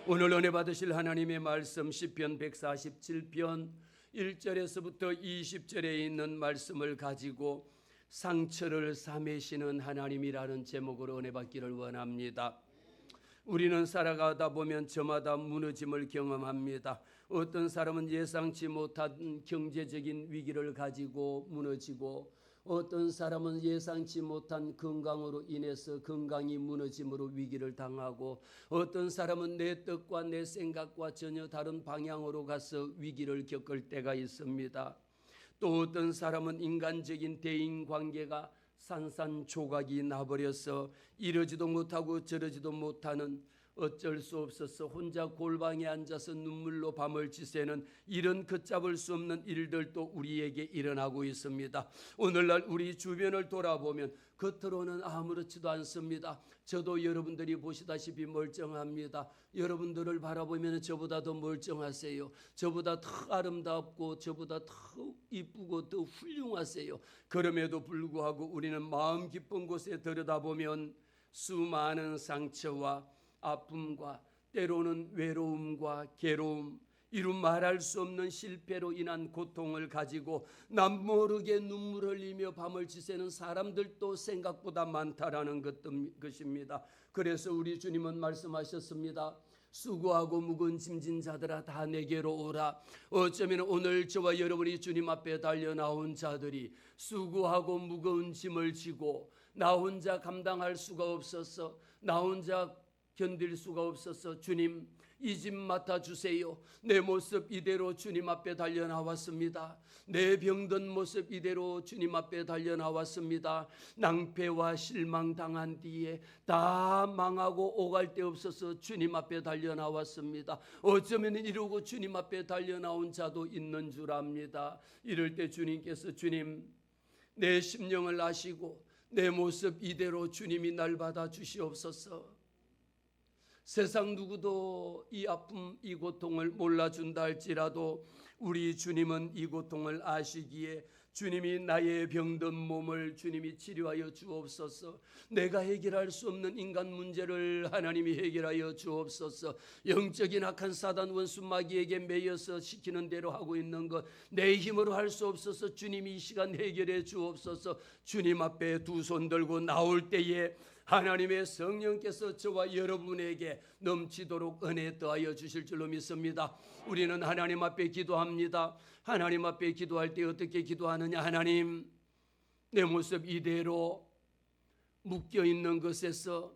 오늘 은혜 받으실 하나님의 말씀 시편 147편 1절에서부터 20절에 있는 말씀을 가지고 상처를 사매시는 하나님이라는 제목으로 은혜 받기를 원합니다. 우리는 살아가다 보면 저마다 무너짐을 경험합니다. 어떤 사람은 예상치 못한 경제적인 위기를 가지고 무너지고, 어떤 사람은 예상치 못한 건강으로 인해서 건강이 무너짐으로 위기를 당하고, 어떤 사람은 내 뜻과 내 생각과 전혀 다른 방향으로 가서 위기를 겪을 때가 있습니다. 또 어떤 사람은 인간적인 대인관계가 산산조각이 나버려서 이러지도 못하고 저러지도 못하는, 어쩔 수 없어서 혼자 골방에 앉아서 눈물로 밤을 지새는 이런 걷잡을 수 없는 일들도 우리에게 일어나고 있습니다. 오늘날 우리 주변을 돌아보면 겉으로는 아무렇지도 않습니다. 저도 여러분들이 보시다시피 멀쩡합니다. 여러분들을 바라보면 저보다 더 멀쩡하세요. 저보다 더 아름답고 저보다 더 이쁘고 더 훌륭하세요. 그럼에도 불구하고 우리는 마음 깊은 곳에 들여다보면 수많은 상처와 아픔과 때로는 외로움과 괴로움, 이루 말할 수 없는 실패로 인한 고통을 가지고 남 모르게 눈물 흘리며 밤을 지새는 사람들도 생각보다 많다라는 것입니다. 그래서 우리 주님은 말씀하셨습니다. 수고하고 무거운 짐진 자들아 다 내게로 오라. 어쩌면 오늘 저와 여러분이 주님 앞에 달려 나온 자들이 수고하고 무거운 짐을 지고 나 혼자 감당할 수가 없어서, 나 혼자 견딜 수가 없어서 주님 이 짐 맡아주세요. 내 모습 이대로 주님 앞에 달려 나왔습니다. 내 병든 모습 이대로 주님 앞에 달려 나왔습니다. 낭패와 실망당한 뒤에 다 망하고 오갈 데 없어서 주님 앞에 달려 나왔습니다. 어쩌면 이러고 주님 앞에 달려 나온 자도 있는 줄 압니다. 이럴 때 주님께서 주님 내 심령을 아시고 내 모습 이대로 주님이 날 받아 주시옵소서. 세상 누구도 이 아픔, 이 고통을 몰라준다 할지라도 우리 주님은 이 고통을 아시기에 주님이 나의 병든 몸을 주님이 치료하여 주옵소서. 내가 해결할 수 없는 인간 문제를 하나님이 해결하여 주옵소서. 영적인 악한 사단 원수 마귀에게 매여서 시키는 대로 하고 있는 것 내 힘으로 할 수 없어서 주님이 이 시간 해결해 주옵소서. 주님 앞에 두 손 들고 나올 때에 하나님의 성령께서 저와 여러분에게 넘치도록 은혜 더하여 주실 줄로 믿습니다. 우리는 하나님 앞에 기도합니다. 하나님 앞에 기도할 때 어떻게 기도하느냐? 하나님, 내 모습 이대로 묶여있는 것에서,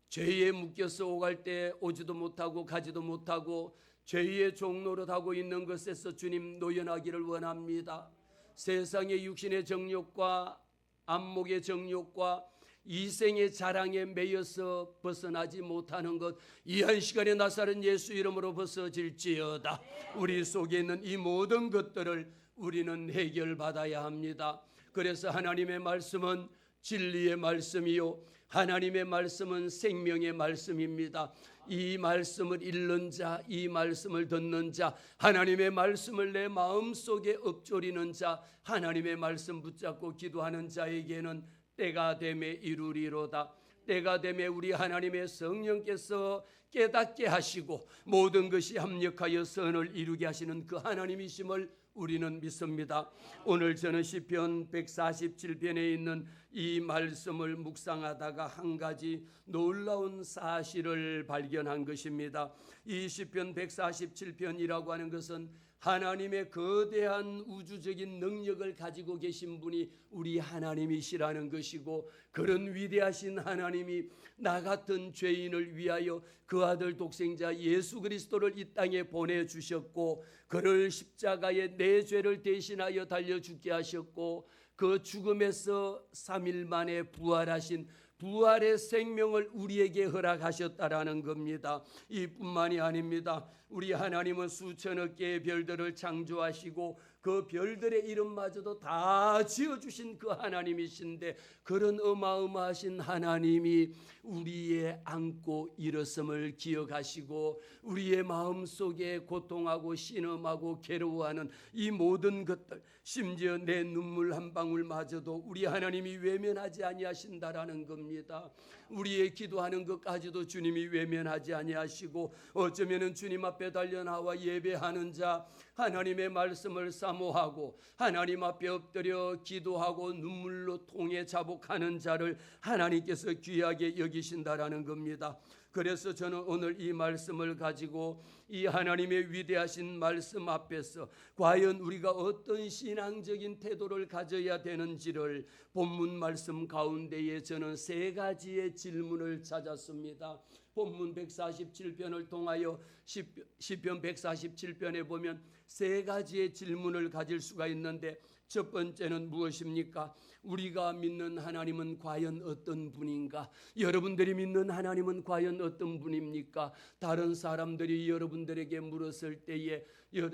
죄에 묶여서 오갈 때 오지도 못하고 가지도 못하고 죄의 종노릇하고 있는 것에서 주님 노연하기를 원합니다. 세상의 육신의 정욕과 안목의 정욕과 이생의 자랑에 매여서 벗어나지 못하는 것, 이 한 시간에 나사렛 예수 이름으로 벗어질지어다. 우리 속에 있는 이 모든 것들을 우리는 해결받아야 합니다. 그래서 하나님의 말씀은 진리의 말씀이요, 하나님의 말씀은 생명의 말씀입니다. 이 말씀을 읽는 자, 이 말씀을 듣는 자, 하나님의 말씀을 내 마음속에 읊조리는 자, 하나님의 말씀 붙잡고 기도하는 자에게는 때가 되매 이루리로다. 때가 되매 우리 하나님의 성령께서 깨닫게 하시고 모든 것이 합력하여 선을 이루게 하시는 그 하나님이심을 우리는 믿습니다. 오늘 저는 시편 147편에 있는 이 말씀을 묵상하다가 한 가지 놀라운 사실을 발견한 것입니다. 이 시편 147편이라고 하는 것은 하나님의 거대한 우주적인 능력을 가지고 계신 분이 우리 하나님이시라는 것이고, 그런 위대하신 하나님이 나 같은 죄인을 위하여 그 아들 독생자 예수 그리스도를 이 땅에 보내주셨고, 그를 십자가에 내 죄를 대신하여 달려 죽게 하셨고, 그 죽음에서 3일 만에 부활하신 부활의 생명을 우리에게 허락하셨다라는 겁니다. 이뿐만이 아닙니다. 우리 하나님은 수천억 개의 별들을 창조하시고 그 별들의 이름마저도 다 지어주신 그 하나님이신데, 그런 어마어마하신 하나님이 우리의 안고 일었음을 기억하시고 우리의 마음속에 고통하고 신음하고 괴로워하는 이 모든 것들, 심지어 내 눈물 한 방울마저도 우리 하나님이 외면하지 아니하신다라는 겁니다. 우리의 기도하는 것까지도 주님이 외면하지 아니하시고, 어쩌면은 주님 앞에 달려 나와 예배하는 자, 하나님의 말씀을 사모하고 하나님 앞에 엎드려 기도하고 눈물로 통해 자복하는 자를 하나님께서 귀하게 여기신다라는 겁니다. 그래서 저는 오늘 이 말씀을 가지고 이 하나님의 위대하신 말씀 앞에서 과연 우리가 어떤 신앙적인 태도를 가져야 되는지를 본문 말씀 가운데에 저는 세 가지의 질문을 찾았습니다. 본문 147편을 통하여 시편 147편에 보면 세 가지의 질문을 가질 수가 있는데, 첫 번째는 무엇입니까? 우리가 믿는 하나님은 과연 어떤 분인가? 여러분들이 믿는 하나님은 과연 어떤 분입니까? 다른 사람들이 여러분들에게 물었을 때에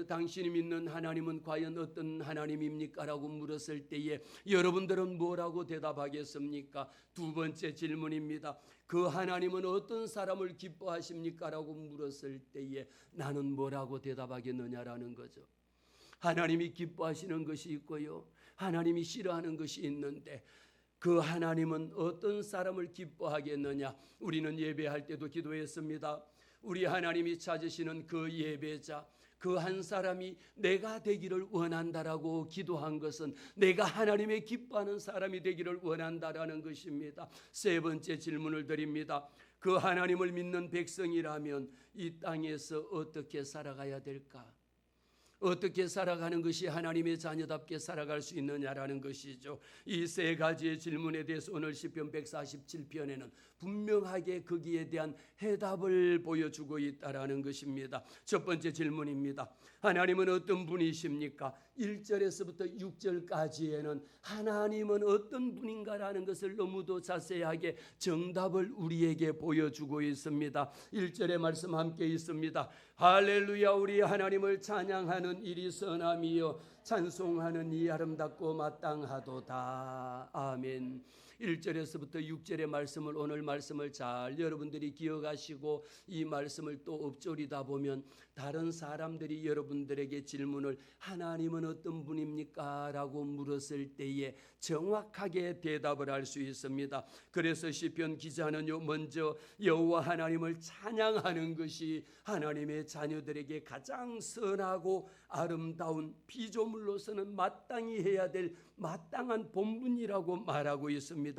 당신이 믿는 하나님은 과연 어떤 하나님입니까? 라고 물었을 때에 여러분들은 뭐라고 대답하겠습니까? 두 번째 질문입니다. 그 하나님은 어떤 사람을 기뻐하십니까? 라고 물었을 때에 나는 뭐라고 대답하겠느냐라는 거죠. 하나님이 기뻐하시는 것이 있고요, 하나님이 싫어하는 것이 있는데 그 하나님은 어떤 사람을 기뻐하겠느냐? 우리는 예배할 때도 기도했습니다. 우리 하나님이 찾으시는 그 예배자, 그 한 사람이 내가 되기를 원한다라고 기도한 것은 내가 하나님의 기뻐하는 사람이 되기를 원한다라는 것입니다. 세 번째 질문을 드립니다. 그 하나님을 믿는 백성이라면 이 땅에서 어떻게 살아가야 될까? 어떻게 살아가는 것이 하나님의 자녀답게 살아갈 수 있느냐라는 것이죠. 이 세 가지의 질문에 대해서 오늘 시편 147편에는 분명하게 거기에 대한 해답을 보여주고 있다라는 것입니다. 첫 번째 질문입니다. 하나님은 어떤 분이십니까? 1절에서부터 6절까지에는 하나님은 어떤 분인가라는 것을 너무도 자세하게 정답을 우리에게 보여주고 있습니다. 1절의 말씀 함께 있습니다. 할렐루야, 우리 하나님을 찬양하는 일이 선함이요 찬송하는 이 아름답고 마땅하도다. 아멘. 1절에서부터 6절의 말씀을, 오늘 말씀을 잘 여러분들이 기억하시고 이 말씀을 또 읊조리다 보면 다른 사람들이 여러분들에게 질문을 하나님은 어떤 분입니까? 라고 물었을 때에 정확하게 대답을 할 수 있습니다. 그래서 시편 기자는요, 먼저 여호와 하나님을 찬양하는 것이 하나님의 자녀들에게 가장 선하고 아름다운 피조물로서는 마땅히 해야 될 마땅한 본분이라고 말하고 있습니다.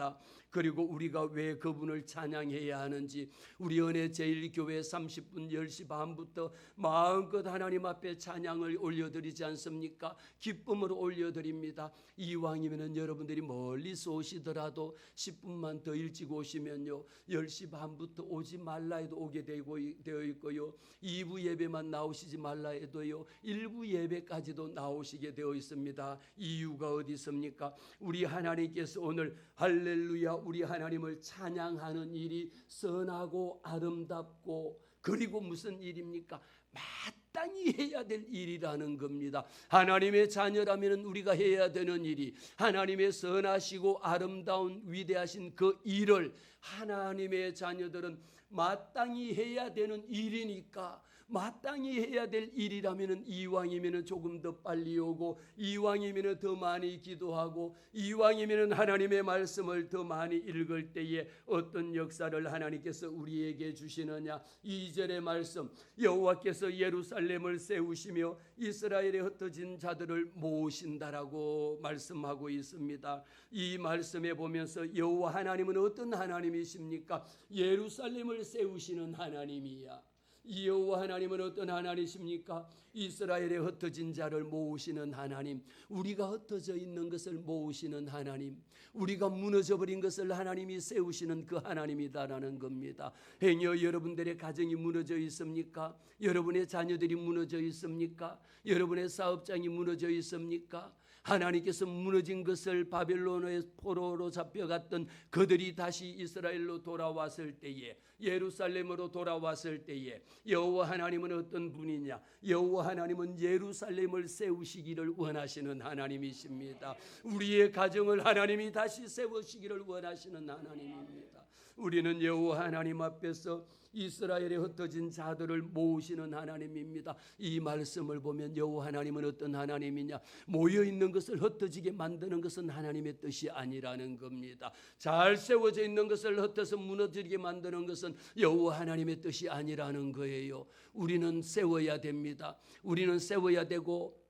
그리고 우리가 왜 그분을 찬양해야 하는지, 우리 은혜 제일교회 30분 10시 반부터 마음껏 하나님 앞에 찬양을 올려드리지 않습니까? 기쁨으로 올려드립니다. 이왕이면 여러분들이 멀리서 오시더라도 10분만 더 일찍 오시면요, 10시 반부터 오지 말라 해도 오게 되어 있고요, 2부 예배만 나오시지 말라 해도요 1부 예배까지도 나오시게 되어 있습니다. 이유가 어디 있습니까? 우리 하나님께서 오늘 할렐루야 우리 하나님을 찬양하는 일이 선하고 아름답고, 그리고 무슨 일입니까? 마땅히 해야 될 일이라는 겁니다. 하나님의 자녀라면 우리가 해야 되는 일이, 하나님의 선하시고 아름다운 위대하신 그 일을 하나님의 자녀들은 마땅히 해야 되는 일이니까, 마땅히 해야 될 일이라면 이왕이면 조금 더 빨리 오고, 이왕이면 더 많이 기도하고, 이왕이면 하나님의 말씀을 더 많이 읽을 때에 어떤 역사를 하나님께서 우리에게 주시느냐? 2절의 말씀, 여호와께서 예루살렘을 세우시며 이스라엘에 흩어진 자들을 모으신다라고 말씀하고 있습니다. 이 말씀에 보면서 여호와 하나님은 어떤 하나님이십니까? 예루살렘을 세우시는 하나님이야. 이 여호와 하나님은 어떤 하나님이십니까? 이스라엘에 흩어진 자를 모으시는 하나님, 우리가 흩어져 있는 것을 모으시는 하나님, 우리가 무너져버린 것을 하나님이 세우시는 그 하나님이다라는 겁니다. 행여 여러분들의 가정이 무너져 있습니까? 여러분의 자녀들이 무너져 있습니까? 여러분의 사업장이 무너져 있습니까? 하나님께서 무너진 것을 바벨론의 포로로 잡혀갔던 그들이 다시 이스라엘로 돌아왔을 때에, 예루살렘으로 돌아왔을 때에 여호와 하나님은 어떤 분이냐? 여호와 하나님은 예루살렘을 세우시기를 원하시는 하나님이십니다. 우리의 가정을 하나님이 다시 세우시기를 원하시는 하나님입니다. 우리는 여호와 하나님 앞에서 이스라엘에 흩어진 자들을 모으시는 하나님입니다. 이 말씀을 보면 여호와 하나님은 어떤 하나님이냐? 모여있는 것을 흩어지게 만드는 것은 하나님의 뜻이 아니라는 겁니다. 잘 세워져 있는 것을 흩어서 무너지게 만드는 것은 여호와 하나님의 뜻이 아니라는 거예요. 우리는 세워야 됩니다. 우리는 세워야 되고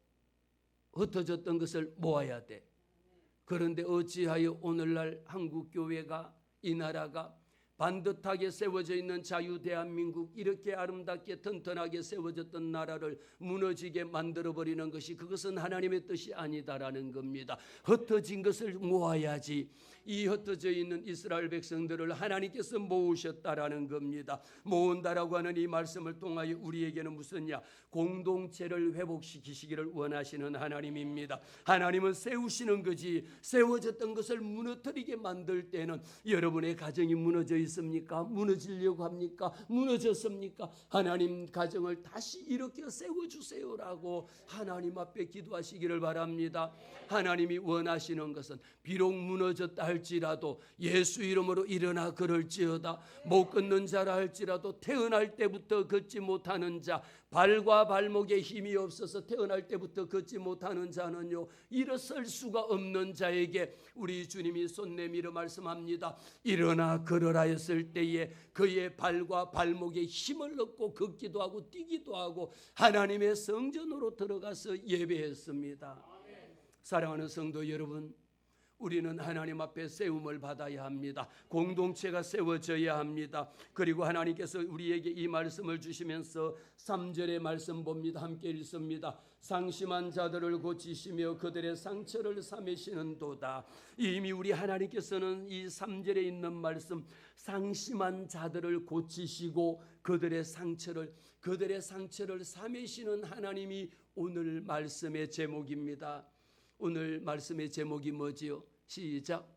흩어졌던 것을 모아야 돼. 그런데 어찌하여 오늘날 한국교회가, 이 나라가 반듯하게 세워져 있는 자유 대한민국, 이렇게 아름답게 튼튼하게 세워졌던 나라를 무너지게 만들어버리는 것이, 그것은 하나님의 뜻이 아니다라는 겁니다. 흩어진 것을 모아야지. 이 흩어져 있는 이스라엘 백성들을 하나님께서 모으셨다라는 겁니다. 모은다라고 하는 이 말씀을 통하여 우리에게는 무슨냐? 공동체를 회복시키시기를 원하시는 하나님입니다. 하나님은 세우시는 거지, 세워졌던 것을 무너뜨리게 만들 때는 여러분의 가정이 무너져 있습니까? 무너지려고 합니까? 무너졌습니까? 하나님 가정을 다시 일으켜 세워주세요라고 하나님 앞에 기도하시기를 바랍니다. 하나님이 원하시는 것은 비록 무너졌다 할지라도 예수 이름으로 일어나 걸을지어다. 못 걷는 자라 할지라도 태어날 때부터 걷지 못하는 자, 발과 발목에 힘이 없어서 태어날 때부터 걷지 못하는 자는요, 일어설 수가 없는 자에게 우리 주님이 손 내밀어 말씀합니다. 일어나 걸으라 했을 때에 그의 발과 발목에 힘을 얻고 걷기도 하고 뛰기도 하고 하나님의 성전으로 들어가서 예배했습니다. 사랑하는 성도 여러분, 우리는 하나님 앞에 세움을 받아야 합니다. 공동체가 세워져야 합니다. 그리고 하나님께서 우리에게 이 말씀을 주시면서 3절의 말씀 봅니다. 함께 읽습니다. 상심한 자들을 고치시며 그들의 상처를 사매시는 도다. 이미 우리 하나님께서는 이 3절에 있는 말씀, 상심한 자들을 고치시고 그들의 상처를 사매시는 하나님이 오늘 말씀의 제목입니다. 오늘 말씀의 제목이 뭐지요? 시작.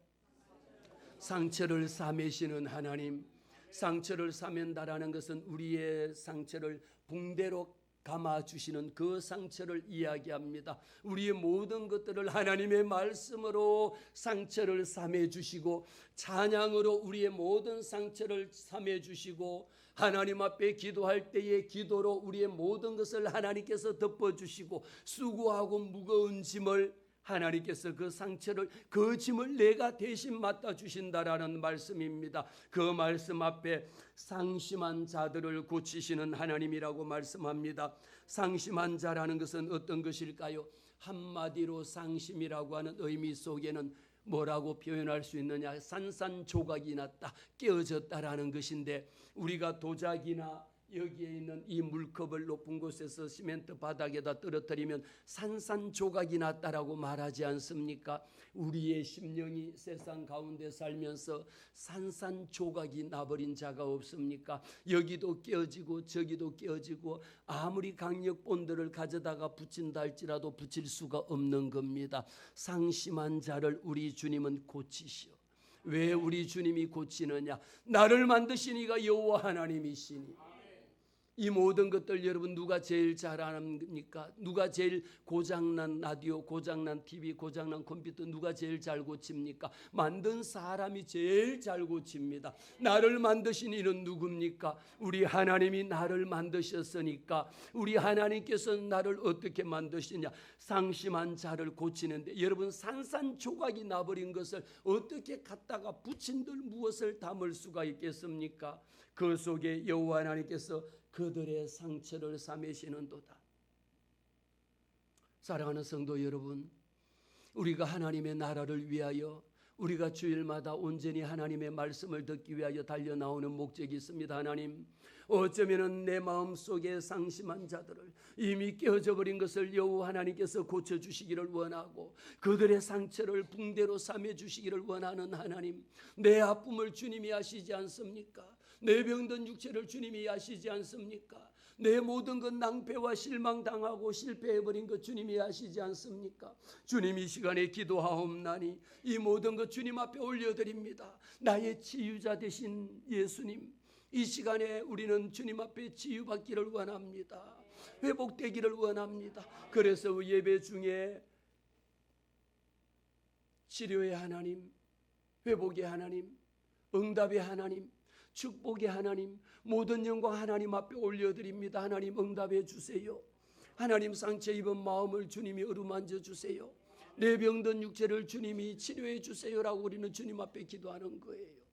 상처를 사매시는 하나님. 상처를 사맨다라는 것은 우리의 상처를 붕대로 감아주시는 그 상처를 이야기합니다. 우리의 모든 것들을 하나님의 말씀으로 상처를 사매주시고, 찬양으로 우리의 모든 상처를 사매주시고, 하나님 앞에 기도할 때의 기도로 우리의 모든 것을 하나님께서 덮어주시고, 수고하고 무거운 짐을 하나님께서 그 상처를, 그 짐을 내가 대신 맡아주신다라는 말씀입니다. 그 말씀 앞에 상심한 자들을 고치시는 하나님이라고 말씀합니다. 상심한 자라는 것은 어떤 것일까요? 한마디로 상심이라고 하는 의미 속에는 뭐라고 표현할 수 있느냐? 산산조각이 났다, 깨어졌다라는 것인데, 우리가 도자기나 여기에 있는 이 물컵을 높은 곳에서 시멘트 바닥에다 떨어뜨리면 산산조각이 났다라고 말하지 않습니까? 우리의 심령이 세상 가운데 살면서 산산조각이 나버린 자가 없습니까? 여기도 깨어지고 저기도 깨어지고, 아무리 강력본들을 가져다가 붙인다 할지라도 붙일 수가 없는 겁니다. 상심한 자를 우리 주님은 고치시오. 왜 우리 주님이 고치느냐? 나를 만드신 이가 여호와 하나님이시니. 이 모든 것들 여러분 누가 제일 잘합니까? 누가 제일 고장난 라디오, 고장난 TV, 고장난 컴퓨터 누가 제일 잘 고칩니까? 만든 사람이 제일 잘 고칩니다. 나를 만드신 이는 누굽니까? 우리 하나님이 나를 만드셨으니까. 우리 하나님께서 나를 어떻게 만드시냐? 상심한 자를 고치는데, 여러분 산산조각이 나버린 것을 어떻게 갖다가 붙인들 무엇을 담을 수가 있겠습니까? 그 속에 여호와 하나님께서 그들의 상처를 사매시는도다. 사랑하는 성도 여러분, 우리가 하나님의 나라를 위하여, 우리가 주일마다 온전히 하나님의 말씀을 듣기 위하여 달려나오는 목적이 있습니다. 하나님, 어쩌면 내 마음속에 상심한 자들을, 이미 깨어져 버린 것을 여호와 하나님께서 고쳐주시기를 원하고, 그들의 상처를 붕대로 삼해주시기를 원하는 하나님, 내 아픔을 주님이 아시지 않습니까? 내 병든 육체를 주님이 아시지 않습니까? 내 모든 것 낭패와 실망당하고 실패해버린 것 주님이 아시지 않습니까? 주님 이 시간에 기도하옵나니 이 모든 것 주님 앞에 올려드립니다. 나의 치유자 되신 예수님, 이 시간에 우리는 주님 앞에 치유받기를 원합니다. 회복되기를 원합니다. 그래서 예배 중에 치료의 하나님, 회복의 하나님, 응답의 하나님, 축복의 하나님, 모든 영광 하나님 앞에 올려드립니다. 하나님 응답해 주세요. 하나님 상처 입은 마음을 주님이 어루만져 주세요. 내 병든 육체를 주님이 치료해 주세요라고 우리는 주님 앞에 기도하는 거예요.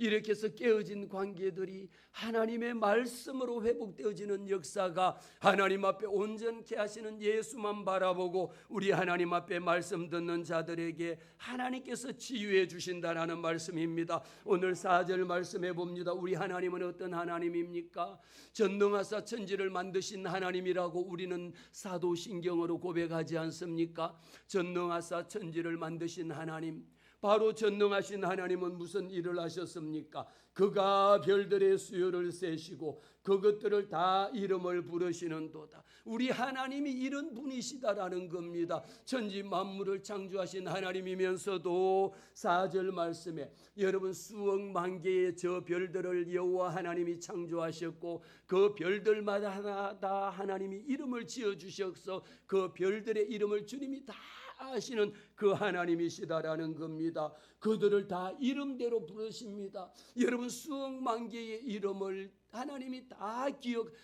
이렇게 해서 깨어진 관계들이 하나님의 말씀으로 회복되어지는 역사가 하나님 앞에 온전케 하시는 예수만 바라보고 우리 하나님 앞에 말씀 듣는 자들에게 하나님께서 치유해 주신다라는 말씀입니다. 오늘 4절 말씀해 봅니다. 우리 하나님은 어떤 하나님입니까? 전능하사 천지를 만드신 하나님이라고 우리는 사도신경으로 고백하지 않습니까? 전능하사 천지를 만드신 하나님, 바로 전능하신 하나님은 무슨 일을 하셨습니까? 그가 별들의 수요를 세시고 그것들을 다 이름을 부르시는도다. 우리 하나님이 이런 분이시다라는 겁니다. 천지 만물을 창조하신 하나님이면서도 4절 말씀에 여러분 수억 만개의 저 별들을 여호와 하나님이 창조하셨고 그 별들마다 다 하나님이 이름을 지어주셔서 그 별들의 이름을 주님이 다 아시는 그 하나님이시다라는 겁니다. 그들을 다 이름대로 부르십니다. 여러분 수억 만개의 이름을 하나님이 다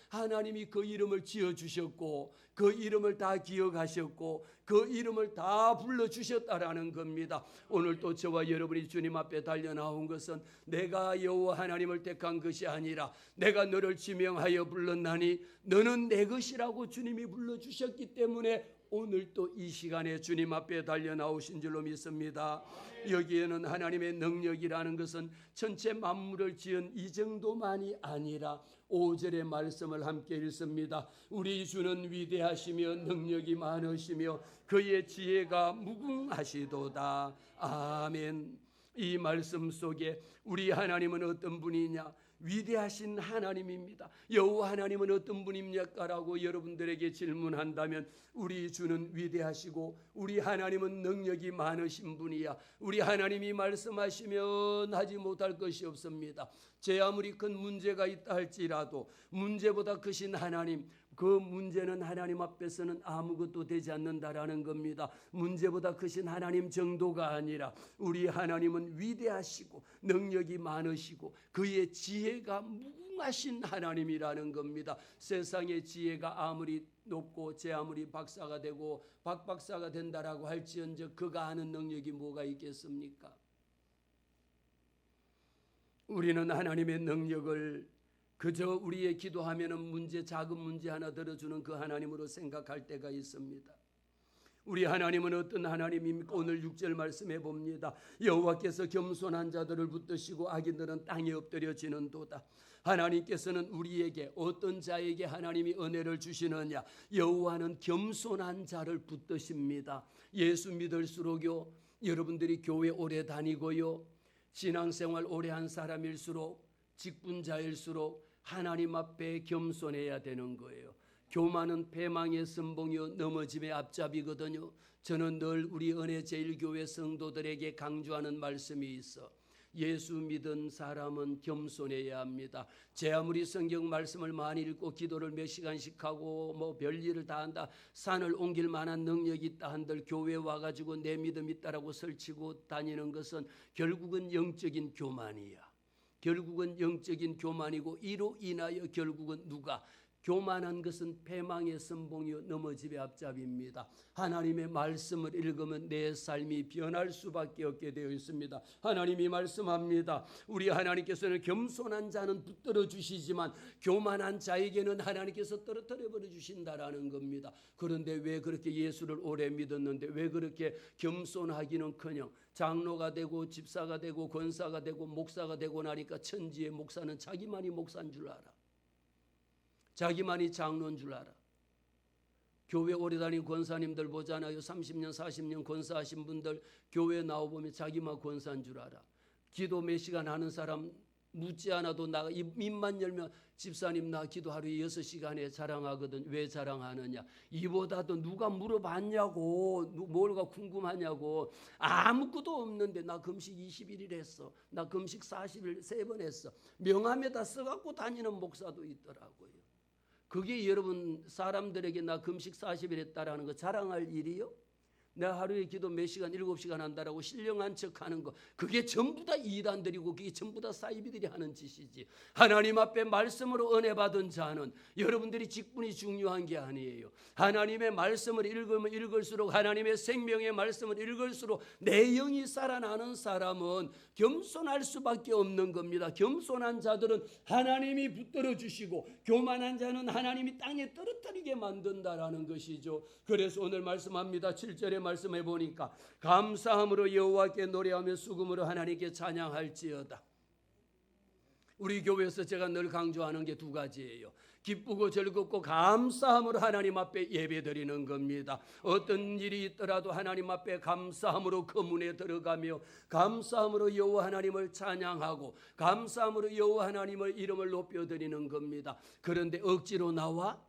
하나님이 그 이름을 지어주셨고 그 이름을 다 기억하셨고 그 이름을 다 불러주셨다라는 겁니다. 오늘 또 저와 여러분이 주님 앞에 달려 나온 것은 내가 여호와 하나님을 택한 것이 아니라 내가 너를 지명하여 불렀나니 너는 내 것이라고 주님이 불러주셨기 때문에 오늘 또 이 시간에 주님 앞에 달려 나오신 줄로 믿습니다. 여기에는 하나님의 능력이라는 것은 전체 만물을 지은 이 정도만이 아니라 5절의 말씀을 함께 읽습니다. 우리 주는 위대하시며 능력이 많으시며 그의 지혜가 무궁하시도다. 아멘. 이 말씀 속에 우리 하나님은 어떤 분이냐? 위대하신 하나님입니다. 여호와 하나님은 어떤 분입니까라고 여러분들에게 질문한다면 우리 주는 위대하시고 우리 하나님은 능력이 많으신 분이야. 우리 하나님이 말씀하시면 하지 못할 것이 없습니다. 제 아무리 큰 문제가 있다 할지라도 문제보다 크신 하나님, 그 문제는 하나님 앞에서는 아무것도 되지 않는다라는 겁니다. 문제보다 크신 하나님 정도가 아니라 우리 하나님은 위대하시고 능력이 많으시고 그의 지혜가 무궁하신 하나님이라는 겁니다. 세상의 지혜가 아무리 높고 제 아무리 박사가 되고 박박사가 된다라고 할지언정 그가 아는 능력이 뭐가 있겠습니까? 우리는 하나님의 능력을 그저 우리의 기도하면은 문제, 작은 문제 하나 들어주는 그 하나님으로 생각할 때가 있습니다. 우리 하나님은 어떤 하나님입니까? 오늘 6절 말씀해 봅니다. 여호와께서 겸손한 자들을 붙드시고 악인들은 땅에 엎드려지는도다. 하나님께서는 우리에게 어떤 자에게 하나님이 은혜를 주시느냐? 여호와는 겸손한 자를 붙드십니다. 예수 믿을수록요, 여러분들이 교회 오래 다니고요, 신앙생활 오래 한 사람일수록, 직분자일수록 하나님 앞에 겸손해야 되는 거예요. 교만은 패망의 선봉이요 넘어짐의 앞잡이거든요. 저는 늘 우리 은혜제일교회 성도들에게 강조하는 말씀이 있어. 예수 믿은 사람은 겸손해야 합니다. 제 아무리 성경 말씀을 많이 읽고 기도를 몇 시간씩 하고 뭐 별일을 다 한다, 산을 옮길 만한 능력이 있다 한들 교회에 와가지고 내 믿음 있다라고 설치고 다니는 것은 결국은 영적인 교만이야. 결국은 영적인 교만이고 이로 인하여 결국은 누가? 교만한 것은 패망의 선봉이요 넘어짐의 앞잡이입니다. 하나님의 말씀을 읽으면 내 삶이 변할 수밖에 없게 되어 있습니다. 하나님이 말씀합니다. 우리 하나님께서는 겸손한 자는 붙들어 주시지만 교만한 자에게는 하나님께서 떨어뜨려 버려 주신다라는 겁니다. 그런데 왜 그렇게 예수를 오래 믿었는데 왜 그렇게 겸손하기는커녕 장로가 되고 집사가 되고 권사가 되고 목사가 되고 나니까 천지의 목사는 자기만이 목사인 줄 알아. 자기만이 장로인 줄 알아. 교회 오래 다닌 권사님들 보잖아요. 30년 40년 권사하신 분들 교회 나와보면 자기만 권사인 줄 알아. 기도 몇 시간 하는 사람 묻지 않아도 나 입만 열면 집사님 나 기도 하루에 6시간에 자랑하거든. 왜 자랑하느냐? 이보다도 누가 물어봤냐고, 뭐가 궁금하냐고. 아무것도 없는데 나 금식 21일 했어. 나 금식 40일 3번 했어. 명함에다 써갖고 다니는 목사도 있더라고요. 그게 여러분 사람들에게 나 금식 40일 했다라는 거 자랑할 일이요? 내가 하루에 기도 몇 시간 7시간 한다라고 신령한 척하는 거, 그게 전부 다 이단들이고 그게 전부 다 사이비들이 하는 짓이지. 하나님 앞에 말씀으로 은혜 받은 자는 여러분들이 직분이 중요한 게 아니에요. 하나님의 말씀을 읽으면 읽을수록, 하나님의 생명의 말씀을 읽을수록 내 영이 살아나는 사람은 겸손할 수밖에 없는 겁니다. 겸손한 자들은 하나님이 붙들어 주시고 교만한 자는 하나님이 땅에 떨어뜨리게 만든다라는 것이죠. 그래서 오늘 말씀합니다. 7절에 말씀해 보니까 감사함으로 여호와께 노래하며 수금으로 하나님께 찬양할지어다. 우리 교회에서 제가 늘 강조하는 게 두 가지예요. 기쁘고 즐겁고 감사함으로 하나님 앞에 예배드리는 겁니다. 어떤 일이 있더라도 하나님 앞에 감사함으로 그 문에 들어가며 감사함으로 여호와 하나님을 찬양하고 감사함으로 여호와 하나님의 이름을 높여드리는 겁니다. 그런데 억지로 나와?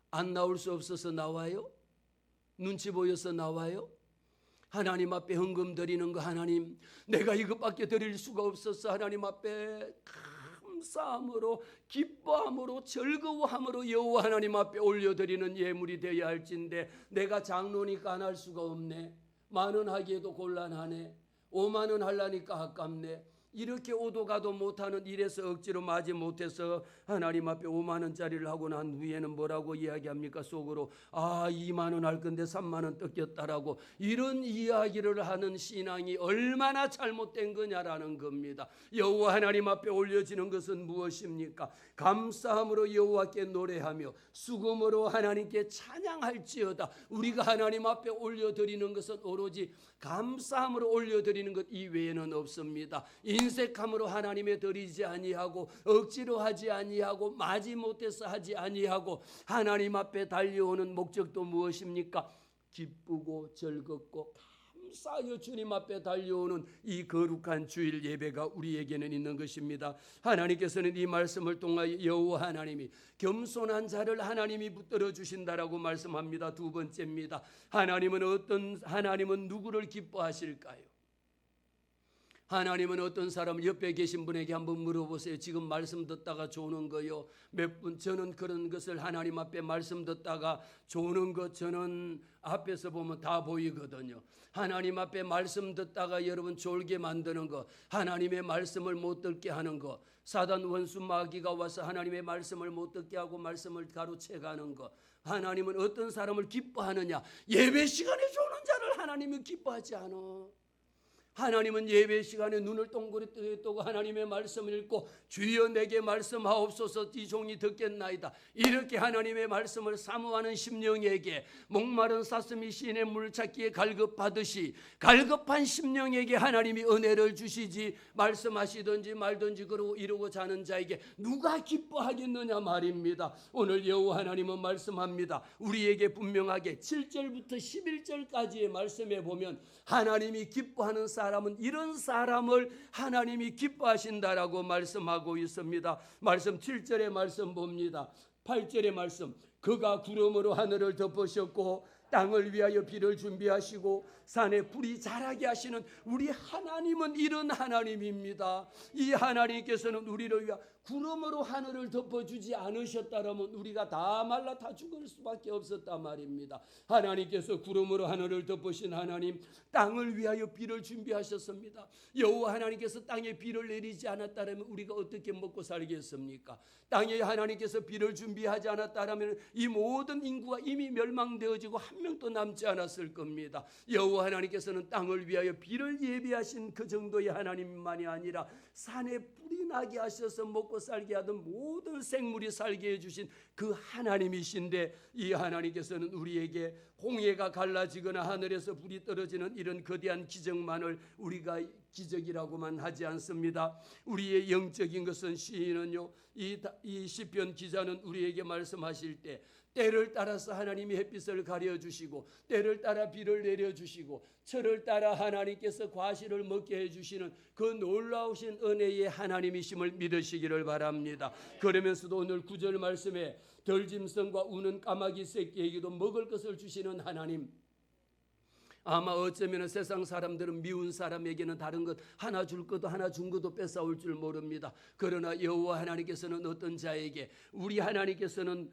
안 나올 수 없어서 나와요? 눈치 보여서 나와요? 하나님 앞에 헌금 드리는 거, 하나님 내가 이것밖에 드릴 수가 없었어. 하나님 앞에 감사함으로 기뻐함으로 즐거워함으로 여호와 하나님 앞에 올려드리는 예물이 되어야 할진데 내가 장로니까 안 할 수가 없네. 10,000원 하기에도 곤란하네. 50,000원 하려니까 아깝네. 이렇게 오도 가도 못하는 일에서 억지로 마지 못해서 하나님 앞에 50,000원짜리를 하고 난 후에는 뭐라고 이야기합니까? 속으로 20,000원 할 건데 30,000원 뜯겼다라고. 이런 이야기를 하는 신앙이 얼마나 잘못된 거냐라는 겁니다. 여호와 하나님 앞에 올려지는 것은 무엇입니까? 감사함으로 여호와께 노래하며 수금으로 하나님께 찬양할지어다. 우리가 하나님 앞에 올려드리는 것은 오로지 감사함으로 올려드리는 것 이외에는 없습니다. 인색함으로 하나님에 드리지 아니하고 억지로 하지 아니하고 마지 못해서 하지 아니하고 하나님 앞에 달려오는 목적도 무엇입니까? 기쁘고 즐겁고 감사하여 주님 앞에 달려오는 이 거룩한 주일 예배가 우리에게는 있는 것입니다. 하나님께서는 이 말씀을 통하여 여호와 하나님이 겸손한 자를 하나님이 붙들어 주신다라고 말씀합니다. 두 번째입니다. 하나님은 누구를 기뻐하실까요? 하나님은 어떤 사람, 옆에 계신 분에게 한번 물어보세요. 지금 말씀 듣다가 조는 거요. 몇 분 저는 그런 것을 하나님 앞에 말씀 듣다가 조는 것 저는 앞에서 보면 다 보이거든요. 하나님 앞에 말씀 듣다가 여러분 졸게 만드는 거, 하나님의 말씀을 못 듣게 하는 거, 사단 원수 마귀가 와서 하나님의 말씀을 못 듣게 하고 말씀을 가로채가는 거. 하나님은 어떤 사람을 기뻐하느냐? 예배 시간에 조는 자를 하나님은 기뻐하지 않아. 하나님은 예배 시간에 눈을 동그랗게 뜨고 하나님의 말씀을 읽고 주여 내게 말씀하옵소서 이 종이 듣겠나이다. 이렇게 하나님의 말씀을 사모하는 심령에게 목마른 사슴이 시인의 물 찾기에 갈급하듯이 갈급한 심령에게 하나님이 은혜를 주시지, 말씀하시든지 말든지 그러고 이러고 자는 자에게 누가 기뻐하겠느냐 말입니다. 오늘 여호와 하나님은 말씀합니다. 우리에게 분명하게 7절부터 11절까지의 말씀에 보면 하나님이 기뻐하는 사람은 이런 사람을 하나님이 기뻐하신다라고 말씀하고 있습니다. 말씀 7절의 말씀 봅니다. 8절의 말씀, 그가 구름으로 하늘을 덮으셨고 땅을 위하여 비를 준비하시고 산에 불이 자라게 하시는 우리 하나님은 이런 하나님입니다. 이 하나님께서는 우리를 위하여 구름으로 하늘을 덮어주지 않으셨다면 우리가 다 말라 다 죽을 수밖에 없었단 말입니다. 하나님께서 구름으로 하늘을 덮으신 하나님, 땅을 위하여 비를 준비하셨습니다. 여호와 하나님께서 땅에 비를 내리지 않았다면 우리가 어떻게 먹고 살겠습니까? 땅에 하나님께서 비를 준비하지 않았다면 이 모든 인구가 이미 멸망되어지고 한 명도 남지 않았을 겁니다. 여호와 하나님께서는 땅을 위하여 비를 예비하신 그 정도의 하나님만이 아니라 산에 불이 나게 하셔서 먹고 살게 하던 모든 생물이 살게 해주신 그 하나님이신데, 이 하나님께서는 우리에게 홍해가 갈라지거나 하늘에서 불이 떨어지는 이런 거대한 기적만을 우리가 기적이라고만 하지 않습니다. 우리의 영적인 것은 시인은요, 이 시편 기자는 우리에게 말씀하실 때 때를 따라서 하나님이 햇빛을 가려주시고 때를 따라 비를 내려주시고 철을 따라 하나님께서 과실을 먹게 해주시는 그 놀라우신 은혜의 하나님이심을 믿으시기를 바랍니다. 그러면서도 오늘 9절 말씀에 덜짐승과 우는 까마귀 새끼에게도 먹을 것을 주시는 하나님, 아마 어쩌면 세상 사람들은 미운 사람에게는 다른 것 하나 줄 것도 하나 준 것도 뺏어올 줄 모릅니다. 그러나 여호와 하나님께서는 어떤 자에게, 우리 하나님께서는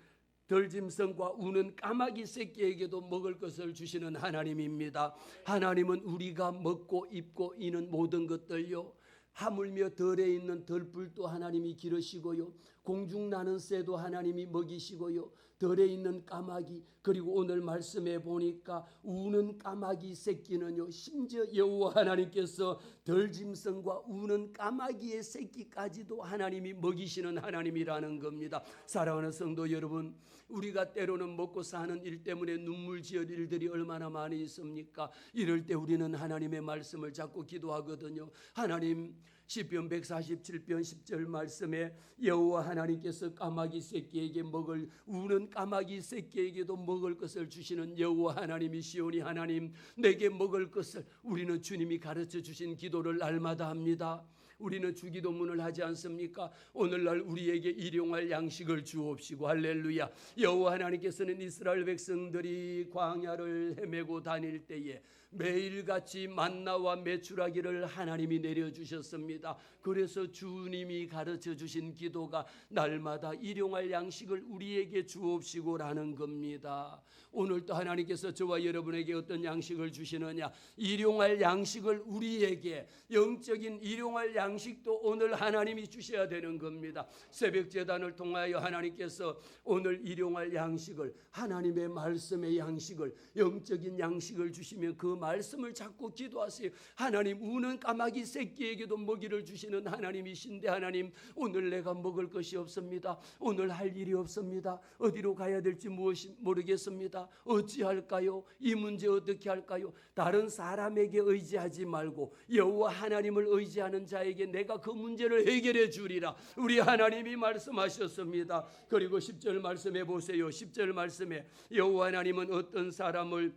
덜짐승과 우는 까마귀 새끼에게도 먹을 것을 주시는 하나님입니다. 하나님은 우리가 먹고 입고 이는 모든 것들요, 하물며 덜에 있는 덜불도 하나님이 기르시고요, 공중 나는 새도 하나님이 먹이시고요, 덜에 있는 까마귀, 그리고 오늘 말씀에 보니까 우는 까마귀 새끼는요, 심지어 여호와 하나님께서 덜짐승과 우는 까마귀의 새끼까지도 하나님이 먹이시는 하나님이라는 겁니다. 사랑하는 성도 여러분, 우리가 때로는 먹고 사는 일 때문에 눈물 지을 일들이 얼마나 많이 있습니까? 이럴 때 우리는 하나님의 말씀을 잡고 기도하거든요. 하나님, 시편 147편 10절 말씀에 여호와 하나님께서 까마귀 새끼에게 먹을, 우는 까마귀 새끼에게도 먹을 것을 주시는 여호와 하나님이시오니 하나님, 내게 먹을 것을, 우리는 주님이 가르쳐 주신 기도를 날마다 합니다. 우리는 주기도문을 하지 않습니까? 오늘날 우리에게 일용할 양식을 주옵시고, 할렐루야. 여호와 하나님께서는 이스라엘 백성들이 광야를 헤매고 다닐 때에 매일같이 만나와 메추라기를 하나님이 내려주셨습니다. 그래서 주님이 가르쳐 주신 기도가 날마다 일용할 양식을 우리에게 주옵시고라는 겁니다. 오늘도 하나님께서 저와 여러분에게 어떤 양식을 주시느냐? 일용할 양식을 우리에게, 영적인 일용할 양식도 오늘 하나님이 주셔야 되는 겁니다. 새벽제단을 통하여 하나님께서 오늘 일용할 양식을, 하나님의 말씀의 양식을, 영적인 양식을 주시면 그 말씀을 잡고 기도하세요. 하나님, 우는 까마귀 새끼에게도 먹이를 주시는 하나님이신데, 하나님, 오늘 내가 먹을 것이 없습니다. 오늘 할 일이 없습니다. 어디로 가야 될지 모르겠습니다. 어찌할까요? 이 문제 어떻게 할까요? 다른 사람에게 의지하지 말고 여호와 하나님을 의지하는 자에게 내가 그 문제를 해결해 주리라, 우리 하나님이 말씀하셨습니다. 그리고 10절 말씀해 보세요. 10절 말씀에 여호와 하나님은 어떤 사람을,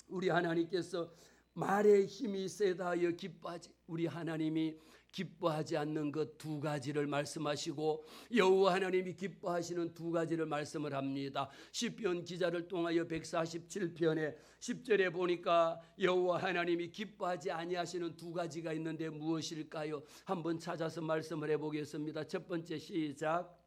우리 하나님께서 말에 힘이 세다 하여 기뻐하지, 우리 하나님이 기뻐하지 않는 것 두 가지를 말씀하시고 여호와 하나님이 기뻐하시는 두 가지를 말씀을 합니다. 시편 기자를 통하여 147편에 10절에 보니까 여호와 하나님이 기뻐하지 아니하시는 두 가지가 있는데 무엇일까요? 한번 찾아서 말씀을 해보겠습니다. 첫 번째, 시작.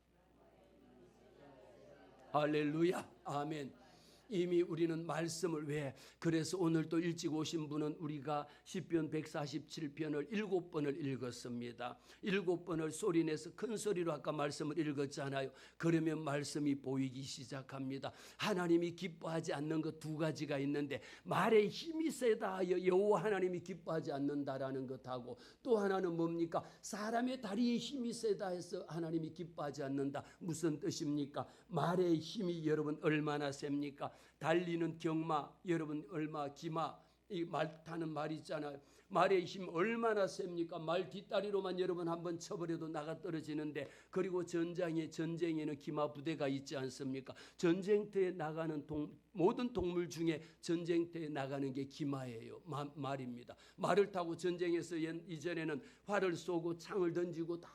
할렐루야, 아멘. 이미 우리는 말씀을, 왜? 그래서 오늘 또 일찍 오신 분은 우리가 시편 147편을 7번을 읽었습니다. 7번을 소리내서 큰 소리로 아까 말씀을 읽었잖아요. 그러면 말씀이 보이기 시작합니다. 하나님이 기뻐하지 않는 것 두 가지가 있는데, 말에 힘이 세다 하여 여호와 하나님이 기뻐하지 않는다라는 것하고, 또 하나는 뭡니까? 사람의 다리에 힘이 세다 해서 하나님이 기뻐하지 않는다. 무슨 뜻입니까? 말의 힘이 여러분 얼마나 셉니까? 달리는 경마, 여러분 얼마, 기마, 이 말 타는 말 있잖아요. 말의 힘 얼마나 셉니까? 말 뒷다리로만 여러분 한번 쳐버려도 나가 떨어지는데, 그리고 전쟁에는 기마 부대가 있지 않습니까? 전쟁터에 나가는 모든 동물 중에 전쟁터에 나가는 게 기마예요. 말입니다. 말을 타고 전쟁에서 이전에는 활을 쏘고 창을 던지고 다